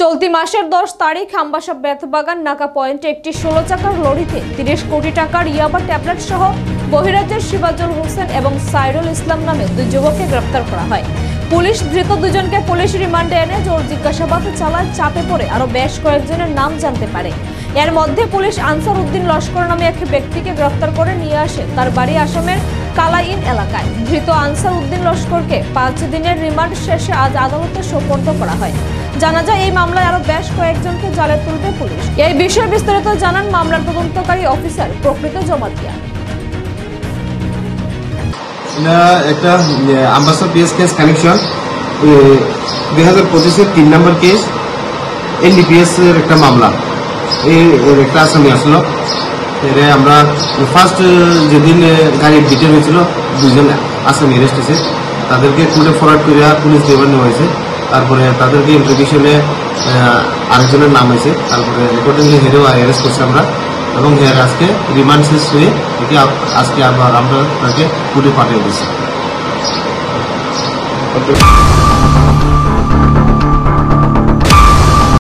চলতি মাসের 10 তারিখ আমবাসা বেতবাগান নাকা পয়েন্টে একটি 16 চাকার লরিতে 30 কোটি টাকার ইয়াবা ট্যাবলেট সহ বহিরাজ্যের শিবাজুল হোসেন এবং সাইরুল ইসলাম নামে দুই যুবককে গ্রেফতার করা হয়। পুলিশ ধৃত দুজনকে পুলিশ রিমান্ডে এনে জোর জিজ্ঞাসাবাদ চালায়। চাপে পড়ে আরো বেশ কয়েকজনের নাম জানতে পারে। এর মধ্যে পুলিশ আনসার উদ্দিন লস্কর নামে এক ব্যক্তিকে গ্রেফতার করে নিয়ে আসে তার বাড়ি আসামের কালাইন এলাকায়। ধৃত আনসার উদ্দিন লস্করকে 5 দিনের রিমান্ড শেষে আজ আদালতে সোপর্দ করা হয়। জানা যায় এই মামলায় আরো বেশ কয়েকজনকে জালে তুলবে পুলিশ। এই বিষয়ে বিস্তারিত জানান মামলার তদন্তকারী অফিসার প্রকৃত জমাতিয়া। একটা আমবাসা পিএস কেস কানেকশন 2025-এর 3 নম্বর কেস এনডিপিএস এর একটা মামলা। এর একটা আসামি আসলো। আমরা ফার্স্ট যেদিন গাড়ির বিটে হয়েছিল 2জন আসামি অ্যারেস্ট হয়েছে, তাদেরকে কোর্টে ফরওয়ার্ড করে পুলিশ রিমান্ড নেওয়া হয়েছে। তারপরে তাদেরকে ইন্ট্রোগেশনে আরেকজনের নাম হয়েছে। তারপরে রেকর্ডিংলি হেরেও অ্যারেস্ট করছি আমরা এবং আজকে রিমান্ড শেষ হয়ে আজকে আবার আমরা তাকে কোর্টে পাঠিয়ে দিয়েছি।